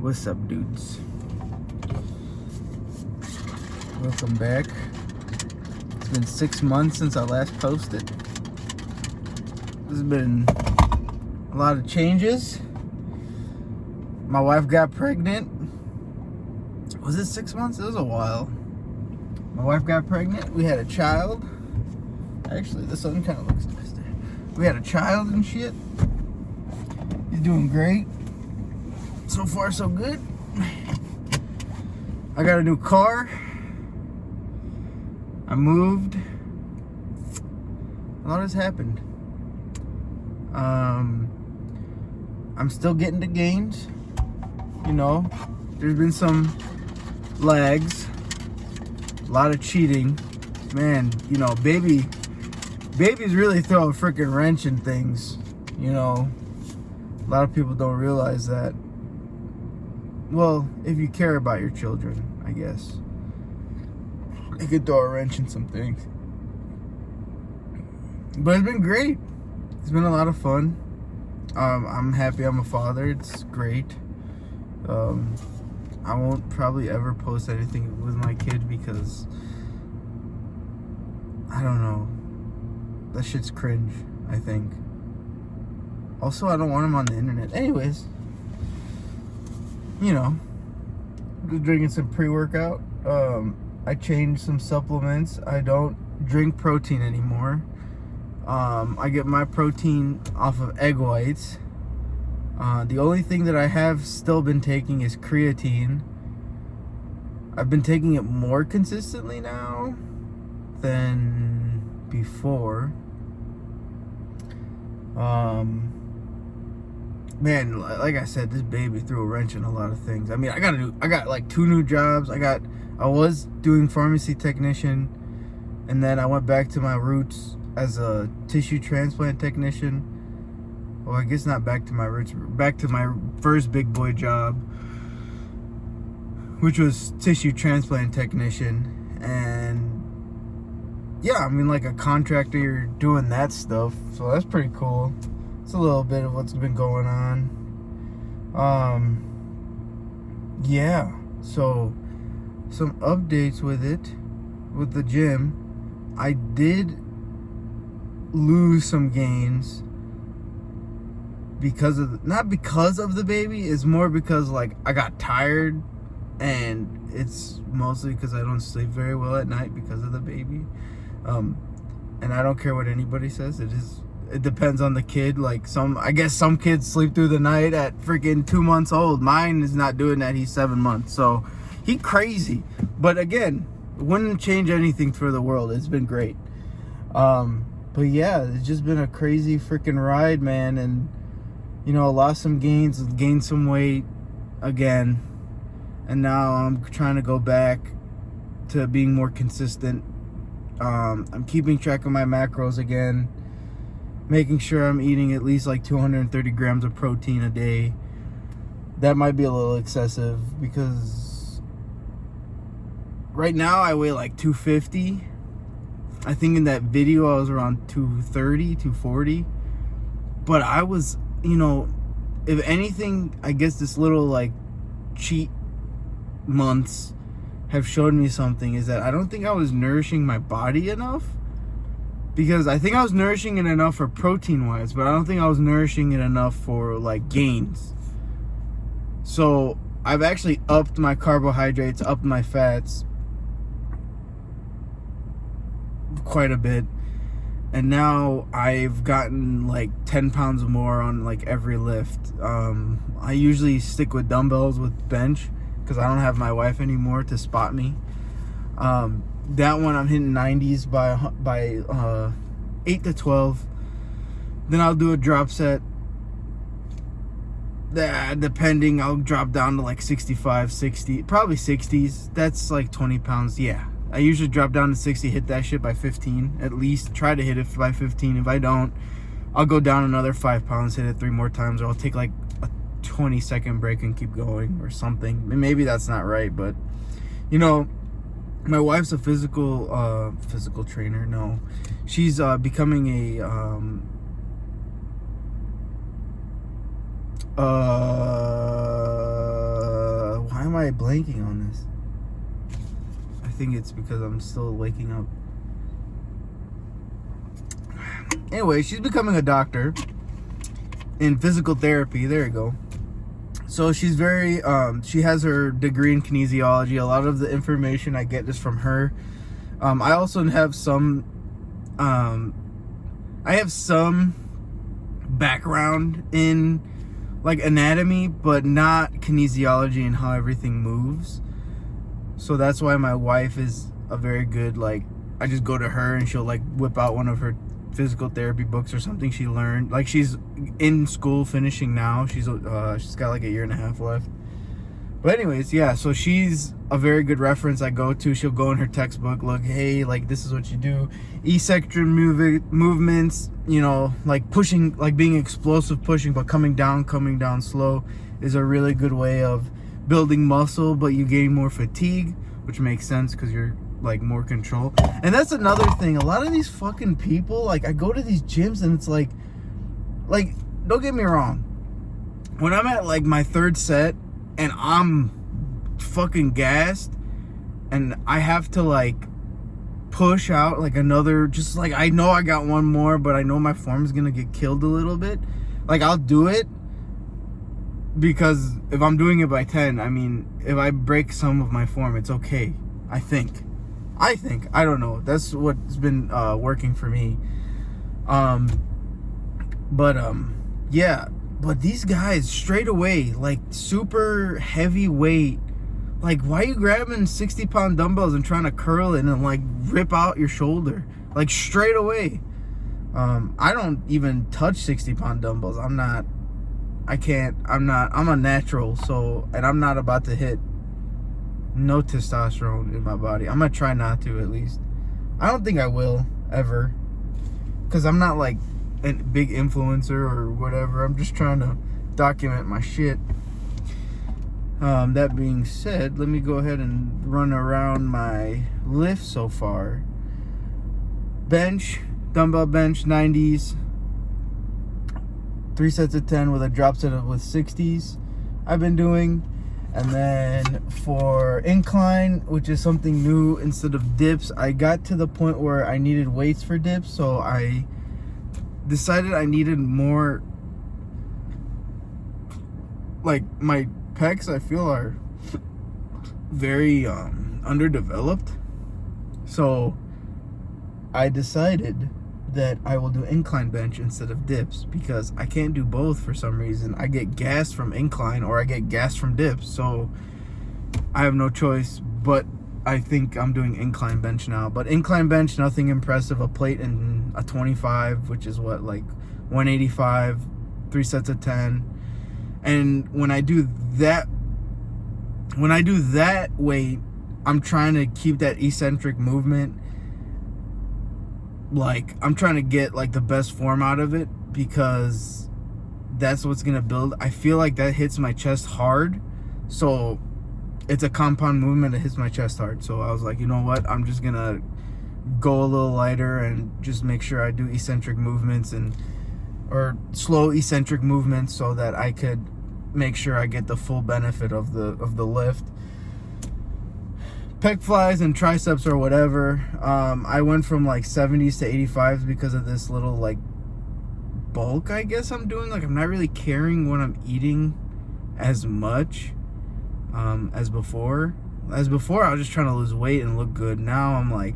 What's up, dudes? Welcome back. It's been 6 months since I last posted. There's been a lot of changes. My wife got pregnant. Was it 6 months? It was a while. My wife got pregnant. We had a child. Actually, the sun kind of looks nice there. We had a child and shit. He's doing great. So far, so good. I got a new car. I moved. A lot has happened. I'm still getting the gains. You know, there's been some lags. A lot of cheating. Man, you know, babies really throw a freaking wrench in things. You know, a lot of people don't realize that. Well, if you care about your children, I guess. It could throw a wrench in some things. But it's been great. It's been a lot of fun. I'm happy I'm a father. It's great. I won't probably ever post anything with my kid because I don't know. That shit's cringe, I think. Also, I don't want him on the internet. Anyways, you know, just drinking some pre-workout. I changed some supplements. I don't drink protein anymore. I get my protein off of egg whites. The only thing that I have still been taking is creatine. I've been taking it more consistently now than before. Man, like I said, this baby threw a wrench in a lot of things. I mean, I got like 2 new jobs. I was doing pharmacy technician, and then I went back to my roots as a tissue transplant technician. Well, I guess not back to my roots, back to my first big boy job, which was tissue transplant technician. And yeah, I mean, like a contractor, you're doing that stuff, so that's pretty cool. It's a little bit of what's been going on. Yeah, so some updates with the gym. I did lose some gains not because of the baby, it's more because like I got tired, and it's mostly because I don't sleep very well at night because of the baby. And I don't care what anybody says. It depends on the kid. Like I guess some kids sleep through the night at freaking 2 months old. Mine is not doing that. He's 7 months, so he crazy. But again, wouldn't change anything for the world. It's been great. But yeah, it's just been a crazy freaking ride, man. And you know, lost some gains, gained some weight again, and now I'm trying to go back to being more consistent. I'm keeping track of my macros again, making sure I'm eating at least like 230 grams of protein a day. That might be a little excessive because right now I weigh like 250. I think in that video I was around 230, 240. But I was, you know, if anything, I guess this little like cheat months have showed me something, is that I don't think I was nourishing my body enough. Because I think I was nourishing it enough for protein wise, but I don't think I was nourishing it enough for like gains. So I've actually upped my carbohydrates, upped my fats quite a bit. And now I've gotten like 10 pounds more on like every lift. I usually stick with dumbbells with bench because I don't have my wife anymore to spot me. That one I'm hitting 90s by 8 to 12. Then I'll do a drop set. Depending, I'll drop down to like 65, 60, probably 60s. That's like 20 pounds. Yeah. I usually drop down to 60, hit that shit by 15. At least try to hit it by 15. If I don't, I'll go down another 5 pounds, hit it 3 more times, or I'll take like a 20-second break and keep going or something. Maybe that's not right, but you know, my wife's a physical trainer. No, she's becoming a am I blanking on this? I think it's because I'm still waking up. Anyway, she's becoming a doctor in physical therapy. There you go. So she's very, she has her degree in kinesiology. A lot of the information I get is from her. I also have some, background in like anatomy, but not kinesiology and how everything moves. So that's why my wife is a very good, like, I just go to her and she'll like whip out one of her physical therapy books or something she learned. Like, she's in school finishing now. She's got like a year and a half left. But anyways, yeah, so she's a very good reference I go to. She'll go in her textbook, look, hey, like, this is what you do. Eccentric movements, you know, like pushing, like being explosive pushing, but coming down slow is a really good way of building muscle, but you gain more fatigue, which makes sense because you're like more control. And that's another thing. A lot of these fucking people, like, I go to these gyms and it's like, don't get me wrong. When I'm at like my third set and I'm fucking gassed and I have to like push out like another, just like, I know I got one more, but I know my form is gonna get killed a little bit, like, I'll do it, because if I'm doing it by 10, I mean, if I break some of my form, it's okay. I think I don't know, that's what's been working for me. Yeah, but these guys straight away, like, super heavy weight, like, why are you grabbing 60-pound dumbbells and trying to curl it and like rip out your shoulder, like, straight away? I don't even touch 60-pound dumbbells. I'm a natural, so, and I'm not about to hit no testosterone in my body. I'm gonna try not to, at least. I don't think I will ever, because I'm not like a big influencer or whatever. I'm just trying to document my shit. That being said, let me go ahead and run around my lift so far. Bench, dumbbell bench, 90s, 3 sets of 10 with a drop set with 60s I've been doing. And then for incline, which is something new, instead of dips, I got to the point where I needed weights for dips, so I decided I needed more, like, my pecs I feel are very underdeveloped, so I decided that I will do incline bench instead of dips, because I can't do both for some reason. I get gassed from incline or I get gassed from dips, so I have no choice. But I think I'm doing incline bench now. But incline bench, nothing impressive. A plate and a 25, which is what, like 185, 3 sets of 10. And when I do that weight, I'm trying to keep that eccentric movement. Like, I'm trying to get like the best form out of it, because that's what's gonna build. I feel like that hits my chest hard, so it's a compound movement that hits my chest hard. So I was like, you know what, I'm just gonna go a little lighter and just make sure I do eccentric movements or slow eccentric movements, so that I could make sure I get the full benefit of the lift. Pec flies and triceps or whatever, I went from like 70s to 85s because of this little like bulk I guess I'm doing. Like, I'm not really caring what I'm eating as much as before. I was just trying to lose weight and look good. Now I'm like,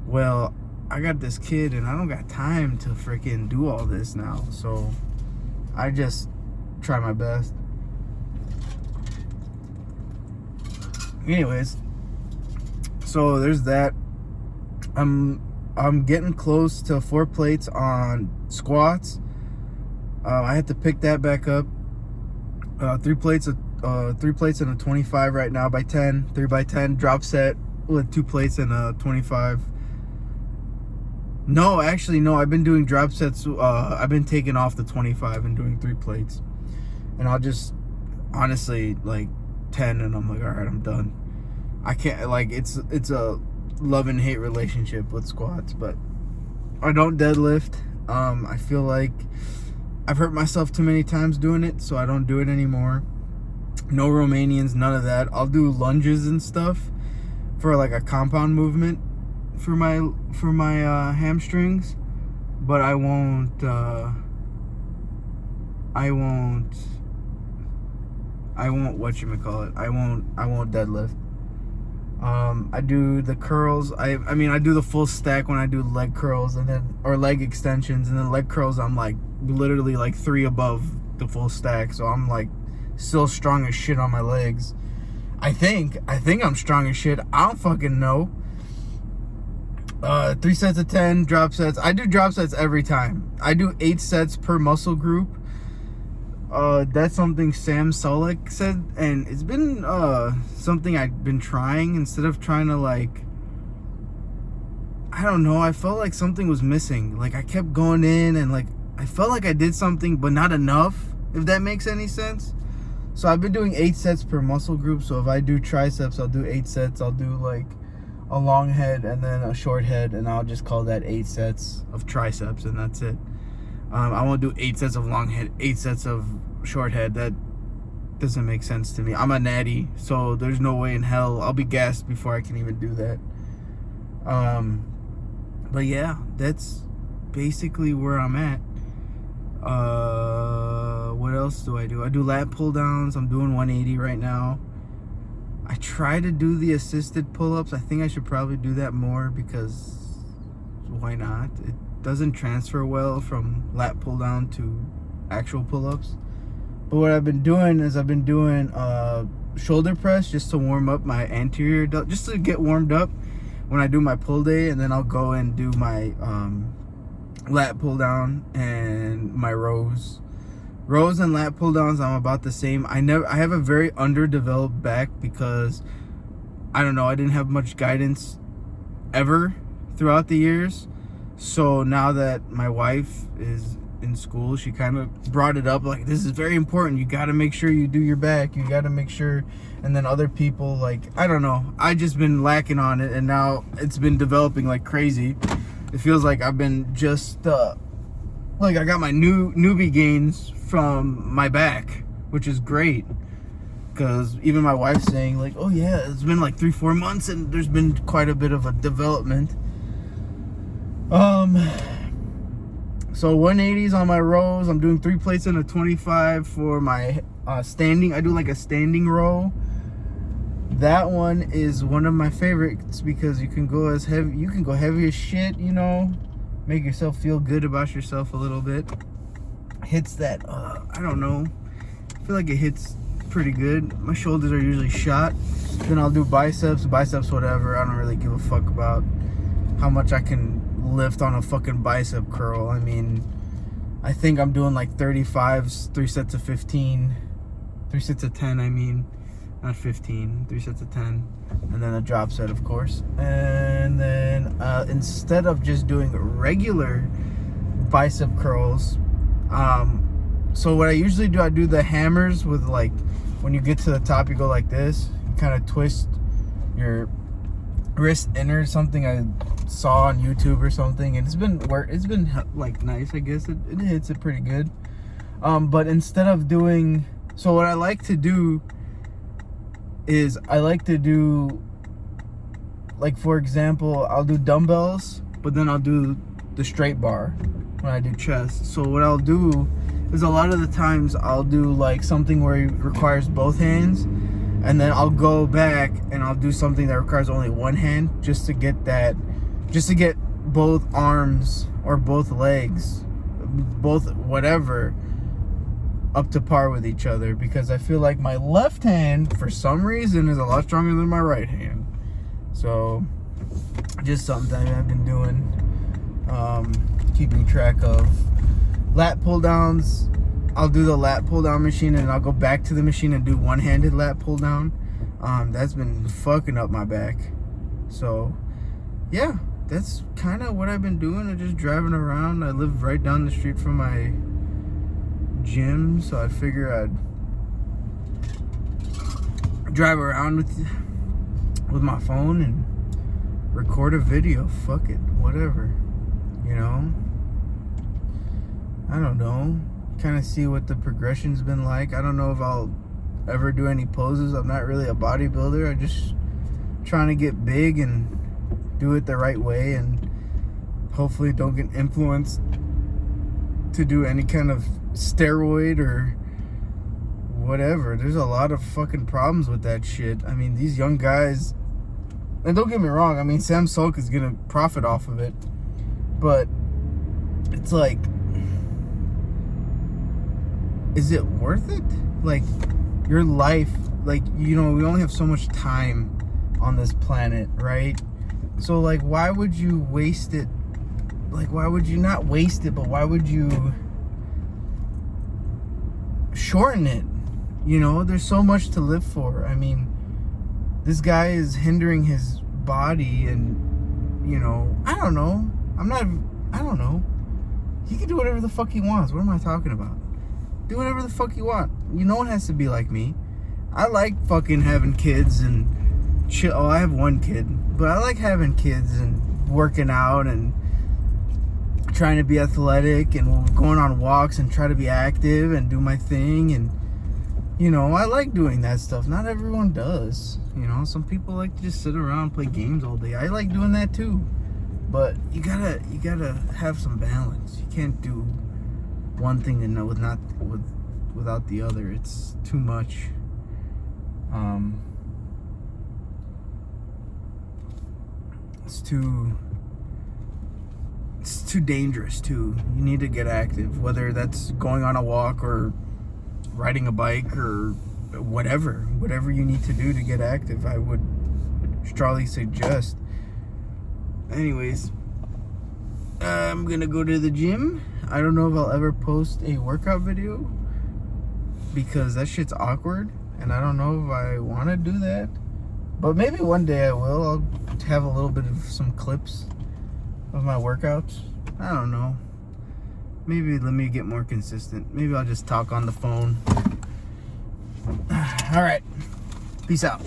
well, I got this kid and I don't got time to freaking do all this now, so I just try my best. Anyways, so there's that. I'm getting close to 4 plates on squats. I had to pick that back up. 3 plates and a 25 right now by 10, 3 by 10 drop set with 2 plates and a 25. No, actually, no. I've been doing drop sets. I've been taking off the 25 and doing 3 plates, and I'll just honestly like 10, and I'm like, all right, I'm done. I can't, like, it's a love and hate relationship with squats, but I don't deadlift. I feel like I've hurt myself too many times doing it, so I don't do it anymore. No Romanians, none of that. I'll do lunges and stuff for like a compound movement for my hamstrings, but I won't whatchamacallit, I won't deadlift. I do the curls. I mean I do the full stack when I do leg curls or leg extensions, and then leg curls I'm like literally like 3 above the full stack, so I'm like still strong as shit on my legs. I think I'm strong as shit. I don't fucking know. 3 sets of 10 drop sets. I do drop sets every time. I do 8 sets per muscle group. That's something Sam Sulek said, and it's been something I've been trying. Instead of trying to like, I don't know, I felt like something was missing. Like I kept going in and like I felt like I did something but not enough, if that makes any sense. So I've been doing 8 sets per muscle group. So if I do triceps, I'll do 8 sets. I'll do like a long head and then a short head, and I'll just call that 8 sets of triceps, and that's it. I won't do 8 sets of long head, 8 sets of short head. That doesn't make sense to me. I'm a natty, so there's no way in hell I'll be gassed before I can even do that. But yeah, that's basically where I'm at. What else do? I do lat pull downs. I'm doing 180 right now. I try to do the assisted pull-ups. I think I should probably do that more, because why not? It doesn't transfer well from lat pull down to actual pull-ups. But what I've been doing is I've been doing shoulder press just to warm up my anterior delt, just to get warmed up when I do my pull day, and then I'll go and do my lat pull down and my rows. Rows and lat pull downs, I'm about the same. I have a very underdeveloped back because I don't know, I didn't have much guidance ever throughout the years. So now that my wife is in school, she kind of brought it up like, this is very important, you got to make sure you do your back, you got to make sure. And then other people, like, I don't know, I just been lacking on it, and now it's been developing like crazy. It feels like I've been just like I got my newbie gains from my back, which is great, because even my wife's saying like, oh yeah, it's been like 3-4 months and there's been quite a bit of a development. So 180s on my rows. I'm doing 3 plates and a 25 for my standing. I do like a standing row. That one is one of my favorites because you can go as heavy, you can go heavy as shit, you know, make yourself feel good about yourself a little bit. Hits that, I don't know, I feel like it hits pretty good. My shoulders are usually shot. Then I'll do biceps, whatever. I don't really give a fuck about how much I can lift on a fucking bicep curl. I mean, I think I'm doing like 35s, 3 sets of 15, 3 sets of 10, I mean, not 15, 3 sets of 10, and then a drop set, of course. And then instead of just doing regular bicep curls, so what I usually do, I do the hammers with, like, when you get to the top, you go like this, you kind of twist your wrist inner, something I saw on YouTube or something, and it's been like nice, I guess. It hits it pretty good. But instead of doing, so what I like to do is I like to do, like, for example, I'll do dumbbells, but then I'll do the straight bar when I do chest. So what I'll do is a lot of the times I'll do like something where it requires both hands, and then I'll go back and I'll do something that requires only one hand, just to get both arms or both legs, both whatever, up to par with each other, because I feel like my left hand for some reason is a lot stronger than my right hand. So just something I've been doing, keeping track of. Lat pull downs, I'll do the lat pull down machine and I'll go back to the machine and do one-handed lat pull down. That's been fucking up my back. So yeah, that's kind of what I've been doing. I'm just driving around. I live right down the street from my gym, so I figure I'd drive around with my phone and record a video. Fuck it, whatever, you know. I don't know, kind of see what the progression's been like. I don't know if I'll ever do any poses. I'm not really a bodybuilder. I just trying to get big and do it the right way, and hopefully don't get influenced to do any kind of steroid or whatever. There's a lot of fucking problems with that shit. I mean, these young guys, and don't get me wrong, I mean, Sam Sulk is gonna profit off of it, but it's like, is it worth it? Like, your life, like, you know, we only have so much time on this planet, right? So, like, why would you waste it? Like, why would you not waste it, but why would you shorten it? You know, there's so much to live for. I mean, this guy is hindering his body, and, you know, I don't know. I don't know. He can do whatever the fuck he wants. What am I talking about? Do whatever the fuck you want. You know, it has to be like me. I like fucking having kids and chill. Oh, I have one kid, but I like having kids and working out and trying to be athletic and going on walks and try to be active and do my thing. And, you know, I like doing that stuff. Not everyone does. You know, some people like to just sit around and play games all day. I like doing that too. But you gotta have some balance. You can't do one thing and without the other. It's too much. It's too dangerous too. You need to get active, whether that's going on a walk or riding a bike or whatever you need to do to get active. I would strongly suggest. Anyways, I'm gonna go to the gym. I don't know if I'll ever post a workout video because that shit's awkward, and I don't know if I want to do that. But maybe one day I will. I'll have a little bit of some clips of my workouts. I don't know. Maybe let me get more consistent. Maybe I'll just talk on the phone. All right. Peace out.